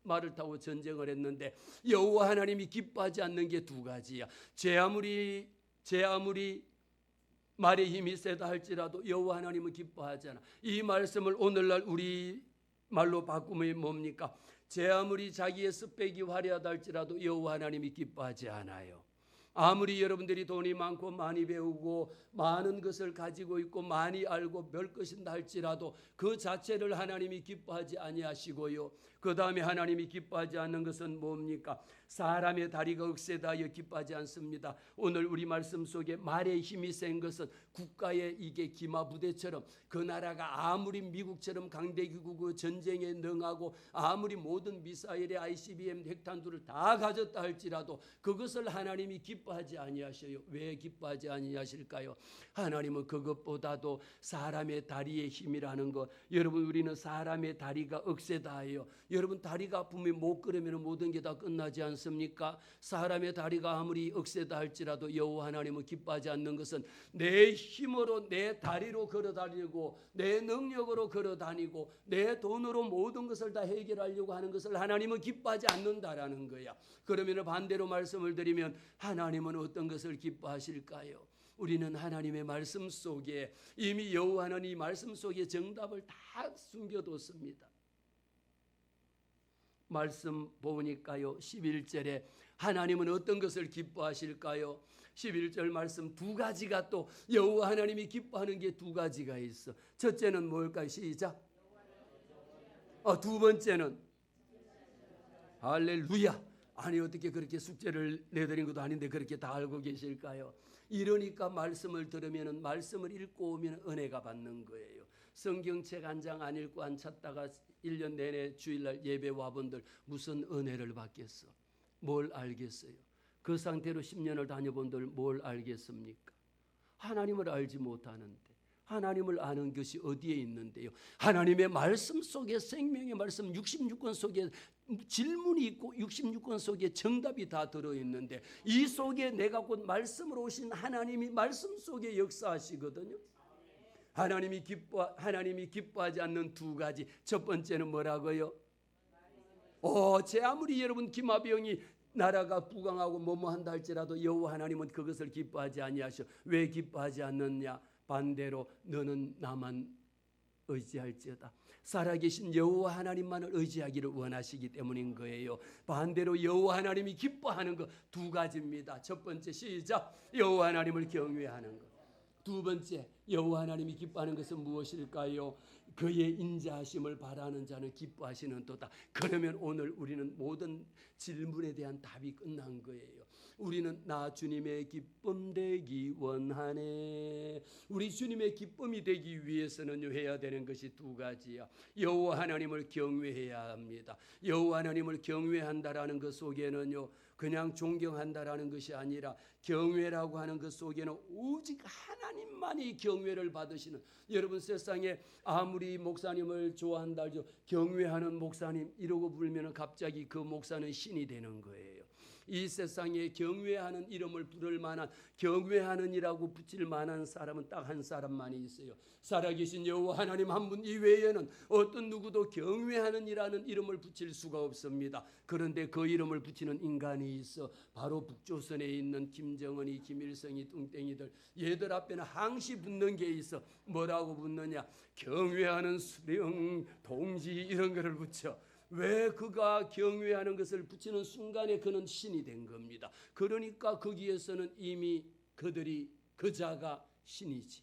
말을 타고 전쟁을 했는데, 여호와 하나님이 기뻐하지 않는 게 두 가지야. 제 아무리 말의 힘이 세다 할지라도 여호와 하나님은 기뻐하잖아. 이 말씀을 오늘날 우리 말로 바꾸면 뭡니까? 제 아무리 자기의 스펙이 화려하다 할지라도 여호와 하나님이 기뻐하지 않아요. 아무리 여러분들이 돈이 많고 많이 배우고 많은 것을 가지고 있고 많이 알고 별 것인다 할지라도 그 자체를 하나님이 기뻐하지 아니하시고요. 그 다음에 하나님이 기뻐하지 않는 것은 뭡니까? 사람의 다리가 억세다하여 기뻐하지 않습니다. 오늘 우리 말씀 속에 말의 힘이 센 것은 국가의 이게 기마부대처럼 그 나라가 아무리 미국처럼 강대기국 전쟁에 능하고 아무리 모든 미사일의 ICBM 핵탄두를 다 가졌다 할지라도 그것을 하나님이 기뻐하지 아니하셔요. 왜 기뻐하지 아니하실까요? 하나님은 그것보다도 사람의 다리의 힘이라는 것. 여러분, 우리는 사람의 다리가 억세다해요. 여러분, 다리가 아프면 못 걸으면 모든 게 다 끝나지 않습니까? 사람의 다리가 아무리 억세다 할지라도 여호와 하나님은 기뻐하지 않는 것은 내 힘으로 내 다리로 걸어다니고 내 능력으로 걸어다니고 내 돈으로 모든 것을 다 해결하려고 하는 것을 하나님은 기뻐하지 않는다라는 거야. 그러면 반대로 말씀을 드리면 하나님은 어떤 것을 기뻐하실까요? 우리는 하나님의 말씀 속에 이미 여호와 하나님 말씀 속에 정답을 다 숨겨뒀습니다. 말씀 보니까요, 11절에 하나님은 어떤 것을 기뻐하실까요? 11절 말씀 두 가지가 또 여호와 하나님이 기뻐하는 게 두 가지가 있어. 첫째는 뭘까요? 시작. 두 번째는 할렐루야. 아니, 어떻게 그렇게 숙제를 내드린 것도 아닌데 그렇게 다 알고 계실까요? 이러니까 말씀을 들으면 말씀을 읽고 오면 은혜가 받는 거예요. 성경책 한 장 안 읽고 안 찾다가 1년 내내 주일날 예배 와본들 무슨 은혜를 받겠어? 뭘 알겠어요? 그 상태로 10년을 다녀본들 뭘 알겠습니까? 하나님을 알지 못하는데 하나님을 아는 것이 어디에 있는데요? 하나님의 말씀 속에 생명의 말씀 66권 속에 질문이 있고 66권 속에 정답이 다 들어있는데 이 속에 내가 곧 말씀으로 오신 하나님이 말씀 속에 역사하시거든요. 하나님이 기뻐하지 않는 두 가지. 첫 번째는 뭐라고요? 제 아무리 여러분 기마병이 나라가 부강하고 뭐뭐 한다 할지라도 여호와 하나님은 그것을 기뻐하지 아니하셔. 왜 기뻐하지 않느냐? 반대로 너는 나만 의지할지어다. 살아계신 여호와 하나님만을 의지하기를 원하시기 때문인 거예요. 반대로 여호와 하나님이 기뻐하는 것 두 가지입니다. 첫 번째 시작. 여호와 하나님을 경외하는 것. 두 번째 여호와 하나님이 기뻐하는 것은 무엇일까요? 그의 인자하심을 바라는 자는 기뻐하시는 도다. 그러면 오늘 우리는 모든 질문에 대한 답이 끝난 거예요. 우리는 나 주님의 기쁨 되기 원하네. 우리 주님의 기쁨이 되기 위해서는 해야 되는 것이 두 가지야. 여호와 하나님을 경외해야 합니다. 여호와 하나님을 경외한다라는 것 속에는요, 그냥 존경한다라는 것이 아니라 경외라고 하는 것 속에는 오직 하나님만이 경외를 받으시는, 여러분 세상에 아무리 목사님을 좋아한다 하죠, 경외하는 목사님 이러고 불면 갑자기 그 목사는 신이 되는 거예요. 이 세상에 경외하는 이름을 부를 만한, 경외하는 이라고 붙일 만한 사람은 딱 한 사람만이 있어요. 살아계신 여호와 하나님 한 분 이외에는 어떤 누구도 경외하는 이라는 이름을 붙일 수가 없습니다. 그런데 그 이름을 붙이는 인간이 있어. 바로 북조선에 있는 김정은이, 김일성이, 뚱땡이들, 얘들 앞에는 항시 붙는 게 있어. 뭐라고 붙느냐? 경외하는 수령 동지 이런 거를 붙여. 왜? 그가 경외하는 것을 붙이는 순간에 그는 신이 된 겁니다. 그러니까 거기에서는 이미 그 자가 신이지.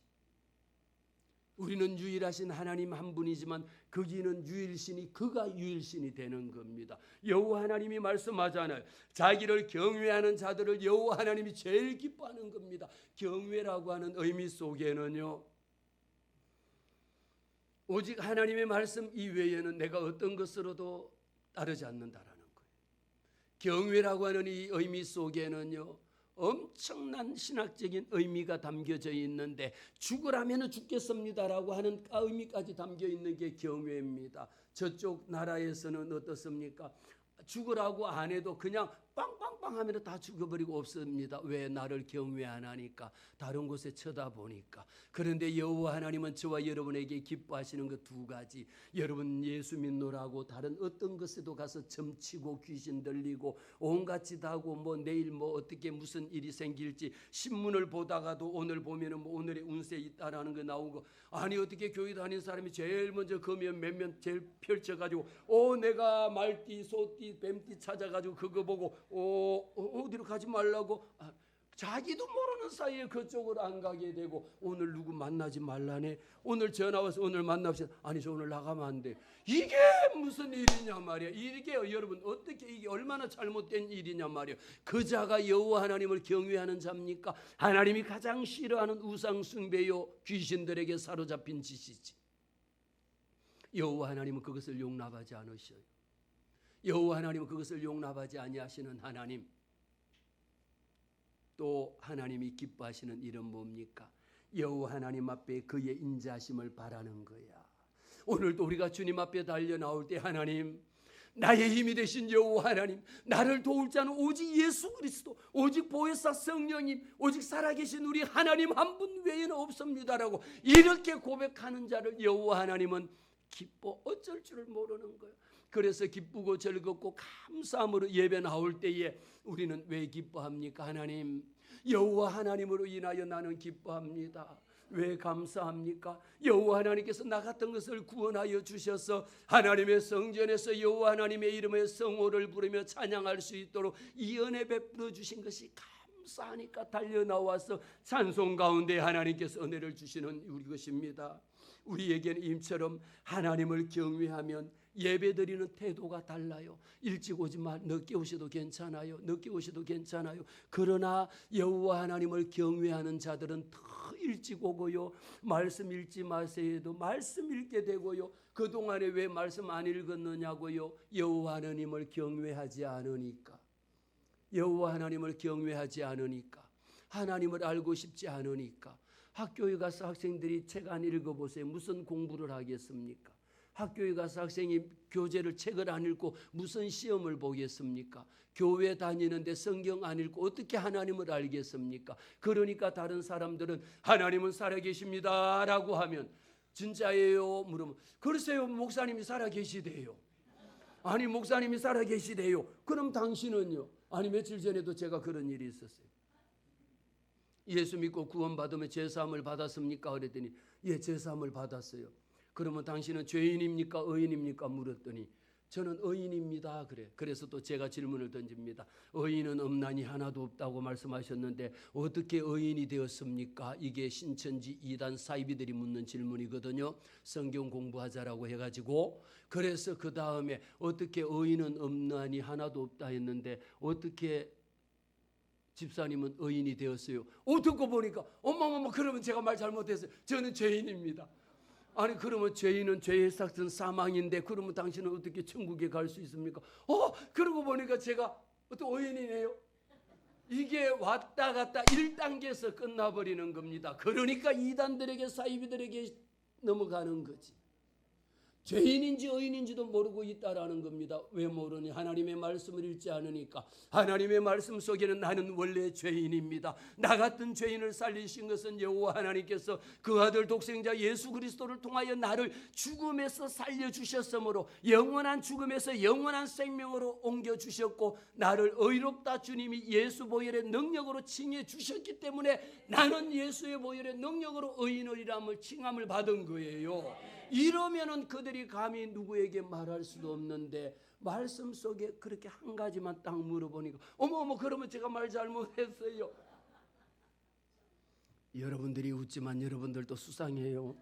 우리는 유일하신 하나님 한 분이지만 거기는 유일신이, 그가 유일신이 되는 겁니다. 여호와 하나님이 말씀하잖아요. 자기를 경외하는 자들을 여호와 하나님이 제일 기뻐하는 겁니다. 경외라고 하는 의미 속에는요, 오직 하나님의 말씀 이외에는 내가 어떤 것으로도 따르지 않는다라는 거예요. 경외라고 하는 이 의미 속에는요, 엄청난 신학적인 의미가 담겨져 있는데, 죽으라면 죽겠습니다라고 하는 의미까지 담겨 있는 게 경외입니다. 저쪽 나라에서는 어떻습니까? 죽으라고 안 해도 그냥 빵빵빵 하면 다 죽어버리고 없습니다. 왜? 나를 경외 안 하니까, 다른 곳에 쳐다보니까. 그런데 여호와 하나님은 저와 여러분에게 기뻐하시는 것 두 가지. 여러분 예수 믿노라고 다른 어떤 것에도 가서 점치고 귀신 들리고 온갖 짓 하고 뭐 내일 뭐 어떻게 무슨 일이 생길지 신문을 보다가도 오늘 보면은 뭐 오늘의 운세 있다라는 거 나오고, 아니 어떻게 교회 다니는 사람이 제일 먼저 거면 몇몇 제일 펼쳐가지고 내가 말띠 소띠 뱀띠 찾아가지고 그거 보고 어디로 가지 말라고, 자기도 모르는 사이에 그쪽으로 안 가게 되고, 오늘 누구 만나지 말라네, 오늘 전화 와서 오늘 만납시다. 아니 저 오늘 나가면 안 돼. 이게 무슨 일이냐 말이야. 이게 여러분 어떻게, 이게 얼마나 잘못된 일이냐 말이야. 그 자가 여호와 하나님을 경외하는 자입니까? 하나님이 가장 싫어하는 우상 숭배요 귀신들에게 사로잡힌 짓이지. 여호와 하나님은 그것을 용납하지 않으셔요. 여호와 하나님은 그것을 용납하지 아니하시는 하나님. 또 하나님이 기뻐하시는 일은 뭡니까? 여호와 하나님 앞에 그의 인자하심을 바라는 거야. 오늘도 우리가 주님 앞에 달려 나올 때, 하나님, 나의 힘이 되신 여호와 하나님, 나를 도울 자는 오직 예수 그리스도, 오직 보혜사 성령님, 오직 살아계신 우리 하나님 한 분 외에는 없습니다라고 이렇게 고백하는 자를 여호와 하나님은 기뻐 어쩔 줄을 모르는 거예요. 그래서 기쁘고 즐겁고 감사함으로 예배 나올 때에 우리는 왜 기뻐합니까? 하나님, 여호와 하나님으로 인하여 나는 기뻐합니다. 왜 감사합니까? 여호와 하나님께서 나 같은 것을 구원하여 주셔서 하나님의 성전에서 여호와 하나님의 이름의 성호를 부르며 찬양할 수 있도록 이 은혜 베풀어 주신 것이 감사하니까 달려 나와서 찬송 가운데 하나님께서 은혜를 주시는 우리 것입니다. 우리에게는 임처럼 하나님을 경외하면 예배드리는 태도가 달라요. 일찍 오지만 늦게 오셔도 괜찮아요. 늦게 오셔도 괜찮아요. 그러나 여호와 하나님을 경외하는 자들은 더 일찍 오고요. 말씀 읽지 마세요 해도 말씀 읽게 되고요. 그동안에 왜 말씀 안 읽었느냐고요. 여호와 하나님을 경외하지 않으니까. 여호와 하나님을 경외하지 않으니까. 하나님을 알고 싶지 않으니까. 학교에 가서 학생들이 책 안 읽어보세요. 무슨 공부를 하겠습니까? 학교에 가서 학생이 교재를 책을 안 읽고 무슨 시험을 보겠습니까? 교회 다니는데 성경 안 읽고 어떻게 하나님을 알겠습니까? 그러니까 다른 사람들은 하나님은 살아계십니다 라고 하면 진짜예요? 물으면 글쎄요, 목사님이 살아계시대요. 아니 목사님이 살아계시대요. 그럼 당신은요? 아니 며칠 전에도 제가 그런 일이 있었어요. 예수 믿고 구원받으면 제사함을 받았습니까? 그랬더니 예, 제사함을 받았어요. 그러면 당신은 죄인입니까? 의인입니까? 물었더니 저는 의인입니다. 그래. 그래서 또 제가 질문을 던집니다. 의인은 없나니 하나도 없다고 말씀하셨는데 어떻게 의인이 되었습니까? 이게 신천지 이단 사이비들이 묻는 질문이거든요. 성경 공부하자라고 해가지고. 그래서 그 다음에 어떻게 의인은 없나니 하나도 없다 했는데 어떻게 집사님은 의인이 되었어요? 듣고 보니까 어머머머, 그러면 제가 말 잘못했어요. 저는 죄인입니다. 아니 그러면 죄인은 죄의 삭은 사망인데 그러면 당신은 어떻게 천국에 갈 수 있습니까? 그러고 보니까 제가 또 의인이네요. 이게 왔다 갔다 1단계에서 끝나버리는 겁니다. 그러니까 이단들에게 사이비들에게 넘어가는 거지. 죄인인지 의인인지도 모르고 있다라는 겁니다. 왜 모르니? 하나님의 말씀을 읽지 않으니까. 하나님의 말씀 속에는 나는 원래 죄인입니다. 나 같은 죄인을 살리신 것은 여호와 하나님께서 그 아들 독생자 예수 그리스도를 통하여 나를 죽음에서 살려주셨으므로 영원한 죽음에서 영원한 생명으로 옮겨주셨고 나를 의롭다 주님이 예수 보혈의 능력으로 칭해 주셨기 때문에 나는 예수의 보혈의 능력으로 의인이라는 칭함을 받은 거예요. 이러면은 그들이 감히 누구에게 말할 수도 없는데 말씀 속에 그렇게 한 가지만 딱 물어보니까 어머 그러면 제가 말 잘못했어요. 여러분들이 웃지만 여러분들도 수상해요.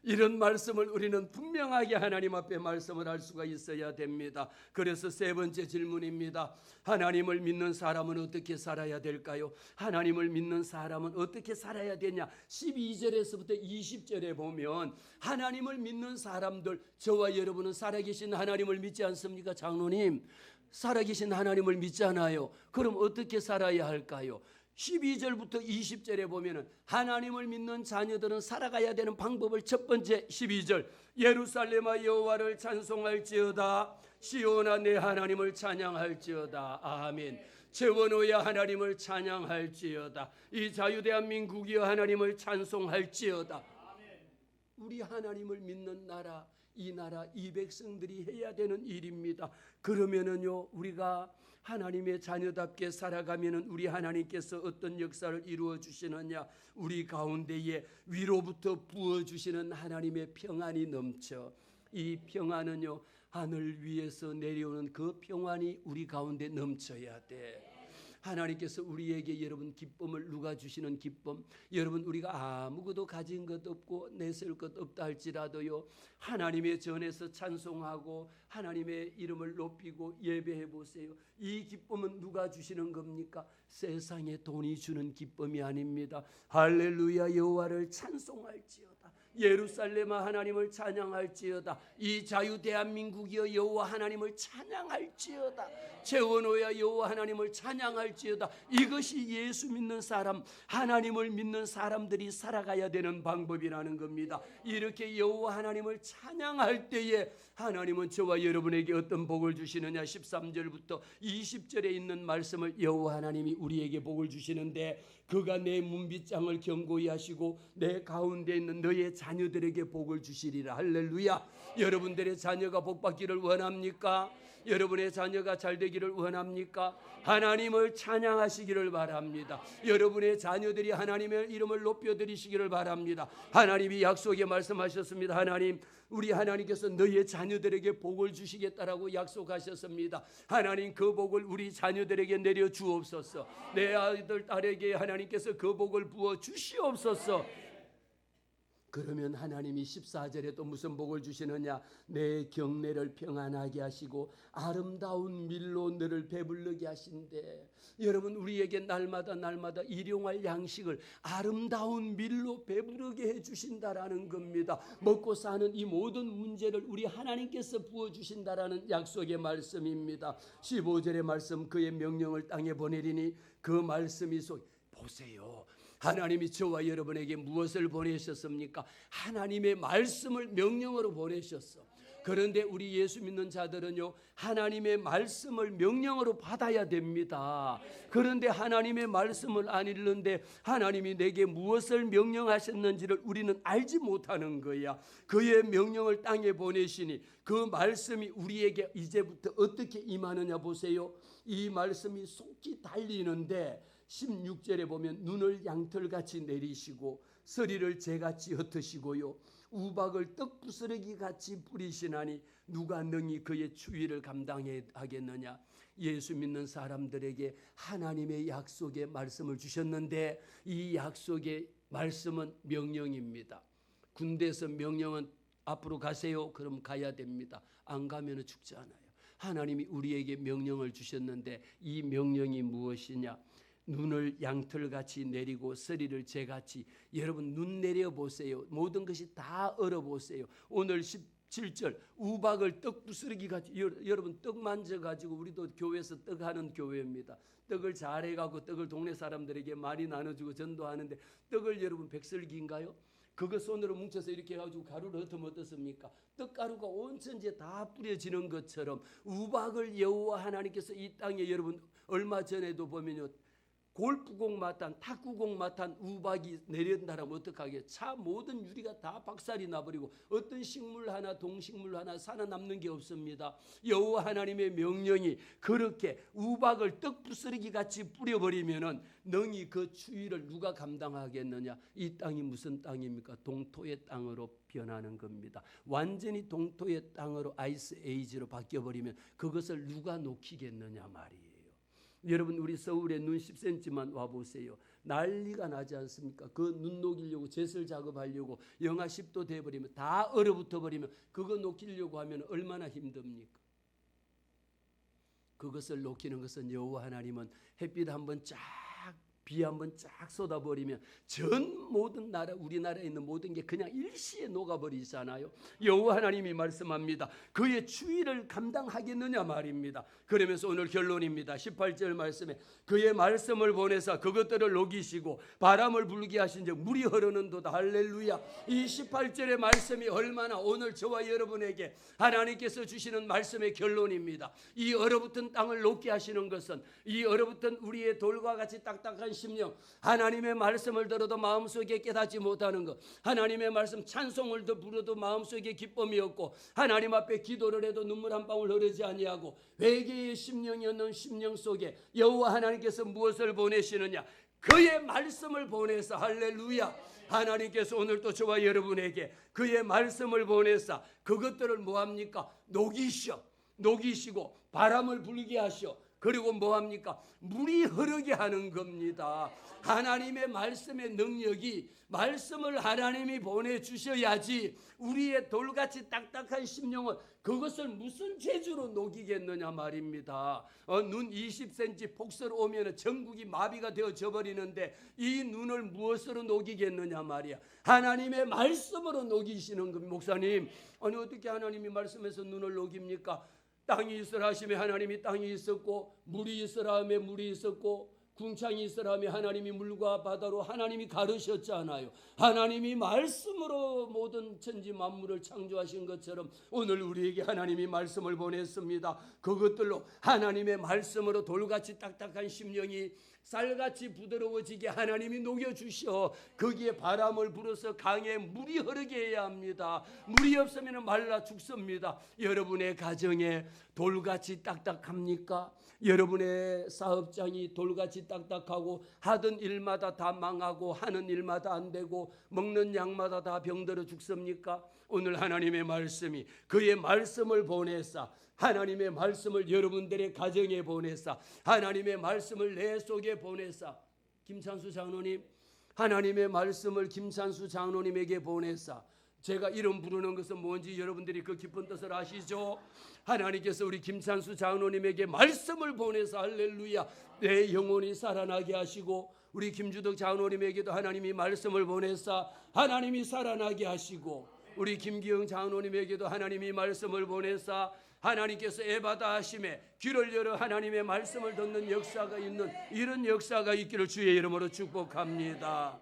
이런 말씀을 우리는 분명하게 하나님 앞에 말씀을 할 수가 있어야 됩니다. 그래서 세 번째 질문입니다. 하나님을 믿는 사람은 어떻게 살아야 될까요? 하나님을 믿는 사람은 어떻게 살아야 되냐? 12절에서부터 20절에 보면 하나님을 믿는 사람들, 저와 여러분은 살아계신 하나님을 믿지 않습니까? 장로님, 살아계신 하나님을 믿잖아요. 그럼 어떻게 살아야 할까요? 12절부터 20절에 보면은 하나님을 믿는 자녀들은 살아가야 되는 방법을 첫 번째 12절 예루살렘아 여호와를 찬송할지어다 시온아 내 하나님을 찬양할지어다. 아멘. 채원호야 하나님을 찬양할지어다. 이 자유대한민국이여 하나님을 찬송할지어다. 우리 하나님을 믿는 나라, 이 나라, 이 백성들이 해야 되는 일입니다. 그러면은요 우리가 하나님의 자녀답게 살아가면은 우리 하나님께서 어떤 역사를 이루어 주시느냐? 우리 가운데에 위로부터 부어 주시는 하나님의 평안이 넘쳐. 이 평안은요 하늘 위에서 내려오는 그 평안이 우리 가운데 넘쳐야 돼. 하나님께서 우리에게 여러분 기쁨을 누가 주시는 기쁨, 여러분 우리가 아무것도 가진 것 없고 내세울 것 없다 할지라도요, 하나님의 전에서 찬송하고 하나님의 이름을 높이고 예배해 보세요. 이 기쁨은 누가 주시는 겁니까? 세상에 돈이 주는 기쁨이 아닙니다. 할렐루야. 여호와를 찬송할지어다. 예루살렘아 하나님을 찬양할지어다. 이 자유 대한민국이여 여호와 하나님을 찬양할지어다. 채원호야 여호와 하나님을 찬양할지어다. 이것이 예수 믿는 사람, 하나님을 믿는 사람들이 살아가야 되는 방법이라는 겁니다. 이렇게 여호와 하나님을 찬양할 때에 하나님은 저와 여러분에게 어떤 복을 주시느냐. 13절부터 20절에 있는 말씀을 여호와 하나님이 우리에게 복을 주시는데, 그가 내 문빗장을 견고히 하시고 내 가운데 있는 너의 자녀들에게 복을 주시리라. 할렐루야. 여러분들의 자녀가 복받기를 원합니까? 여러분의 자녀가 잘 되기를 원합니까? 하나님을 찬양하시기를 바랍니다. 여러분의 자녀들이 하나님의 이름을 높여드리시기를 바랍니다. 하나님이 약속에 말씀하셨습니다. 하나님, 우리 하나님께서 너의 자녀들에게 복을 주시겠다라고 약속하셨습니다. 하나님, 그 복을 우리 자녀들에게 내려 주옵소서. 내 아들 딸에게 하나님께서 그 복을 부어 주시옵소서. 그러면 하나님이 14절에 또 무슨 복을 주시느냐. 내 경내를 평안하게 하시고 아름다운 밀로 너를 배부르게 하신대. 여러분, 우리에게 날마다 일용할 양식을 아름다운 밀로 배부르게 해주신다라는 겁니다. 먹고 사는 이 모든 문제를 우리 하나님께서 부어주신다라는 약속의 말씀입니다. 15절의 말씀, 그의 명령을 땅에 보내리니 그 말씀이 보세요. 하나님이 저와 여러분에게 무엇을 보내셨습니까? 하나님의 말씀을 명령으로 보내셨어. 그런데 우리 예수 믿는 자들은요, 하나님의 말씀을 명령으로 받아야 됩니다. 그런데 하나님의 말씀을 안 읽는데 하나님이 내게 무엇을 명령하셨는지를 우리는 알지 못하는 거야. 그의 명령을 땅에 보내시니 그 말씀이 우리에게 이제부터 어떻게 임하느냐 보세요. 이 말씀이 속히 달리는데 16절에 보면 눈을 양털같이 내리시고 서리를 재같이 흩으시고요, 우박을 떡부스러기 같이 뿌리시나니 누가 능히 그의 추위를 감당하겠느냐. 예수 믿는 사람들에게 하나님의 약속의 말씀을 주셨는데 이 약속의 말씀은 명령입니다. 군대에서 명령은 앞으로 가세요. 그럼 가야 됩니다. 안 가면 죽지 않아요. 하나님이 우리에게 명령을 주셨는데 이 명령이 무엇이냐. 눈을 양털같이 내리고 서리를 재같이. 여러분, 눈 내려보세요. 모든 것이 다 얼어보세요. 오늘 17절 우박을 떡부스러기 같이. 여러분, 떡 만져가지고, 우리도 교회에서 떡하는 교회입니다. 떡을 잘해가고 떡을 동네 사람들에게 많이 나눠주고 전도하는데, 떡을 여러분 백설기인가요? 그거 손으로 뭉쳐서 이렇게 해가지고 가루를 흩으면 어떻습니까? 떡가루가 온 천지에 다 뿌려지는 것처럼 우박을 여호와 하나님께서 이 땅에, 여러분 얼마 전에도 보면요, 골프공 마탄, 탁구공 마탄 우박이 내린다라면 어떡하게? 차 모든 유리가 다 박살이 나버리고 어떤 식물 하나, 동식물 하나 살아남는 게 없습니다. 여호와 하나님의 명령이 그렇게 우박을 떡부스러기 같이 뿌려버리면은 능히 그 추위를 누가 감당하겠느냐. 이 땅이 무슨 땅입니까? 동토의 땅으로 변하는 겁니다. 완전히 동토의 땅으로 아이스 에이지로 바뀌어버리면 그것을 누가 녹이겠느냐 말이에요. 여러분, 우리 서울에 눈 10cm만 와보세요. 난리가 나지 않습니까? 그 눈 녹이려고 제설 작업하려고 영하 10도 돼버리면, 다 얼어붙어 버리면 그거 녹이려고 하면 얼마나 힘듭니까? 그것을 녹이는 것은 여호와 하나님은 햇빛 한번 쫙, 비 한번 쫙 쏟아버리면 전 모든 나라, 우리나라에 있는 모든 게 그냥 일시에 녹아버리잖아요. 여호와 하나님이 말씀합니다. 그의 추위를 감당하겠느냐 말입니다. 그러면서 오늘 결론입니다. 18절 말씀에 그의 말씀을 보내사 그것들을 녹이시고 바람을 불게 하신즉 물이 흐르는도다. 할렐루야. 이 18절의 말씀이 얼마나 오늘 저와 여러분에게 하나님께서 주시는 말씀의 결론입니다. 이 얼어붙은 땅을 녹게 하시는 것은, 이 얼어붙은 우리의 돌과 같이 딱딱한 심령, 하나님의 말씀을 들어도 마음속에 깨닫지 못하는 것, 하나님의 말씀 찬송을 더 부르도 마음속에 기쁨이 없고 하나님 앞에 기도를 해도 눈물 한 방울 흐르지 아니하고 회개의 심령이었는 심령 속에 여호와 하나님께서 무엇을 보내시느냐. 그의 말씀을 보내서, 할렐루야, 하나님께서 오늘 또 저와 여러분에게 그의 말씀을 보내사 그것들을 뭐합니까? 녹이시고 바람을 불게 하시오. 그리고 뭐합니까? 물이 흐르게 하는 겁니다. 하나님의 말씀의 능력이, 말씀을 하나님이 보내주셔야지 우리의 돌같이 딱딱한 심령은 그것을 무슨 재주로 녹이겠느냐 말입니다. 눈 20cm 폭설 오면 전국이 마비가 되어져 버리는데 이 눈을 무엇으로 녹이겠느냐 말이야. 하나님의 말씀으로 녹이시는 겁니다. 목사님, 아니 어떻게 하나님이 말씀에서 눈을 녹입니까? 땅이 있으라 하시매 하나님이 땅이 있었고, 물이 있으라 하매 물이 있었고, 궁창이 있으라 하매 하나님이 물과 바다로 하나님이 가르셨잖아요. 하나님이 말씀으로 모든 천지 만물을 창조하신 것처럼 오늘 우리에게 하나님이 말씀을 보냈습니다. 그것들로 하나님의 말씀으로 돌같이 딱딱한 심령이 쌀같이 부드러워지게 하나님이 녹여주셔 거기에 바람을 불어서 강에 물이 흐르게 해야 합니다. 물이 없으면 말라 죽습니다. 여러분의 가정에 돌같이 딱딱합니까? 여러분의 사업장이 돌같이 딱딱하고 하던 일마다 다 망하고 하는 일마다 안 되고 먹는 양마다 다 병들어 죽습니까? 오늘 하나님의 말씀이 그의 말씀을 보내사 하나님의 말씀을 여러분들의 가정에 보내사 하나님의 말씀을 내 속에 보내사 김찬수 장로님 하나님의 말씀을 김찬수 장로님에게 보내사 제가 이름 부르는 것은 뭔지 여러분들이 그 깊은 뜻을 아시죠? 하나님께서 우리 김찬수 장로님에게 말씀을 보내사 할렐루야 내 영혼이 살아나게 하시고 우리 김주덕 장로님에게도 하나님이 말씀을 보내사 하나님이 살아나게 하시고 우리 김기영 장로님에게도 하나님이 말씀을 보내사 하나님께서 에바다 하심에 귀를 열어 하나님의 말씀을 듣는 역사가 있는 이런 역사가 있기를 주의 이름으로 축복합니다.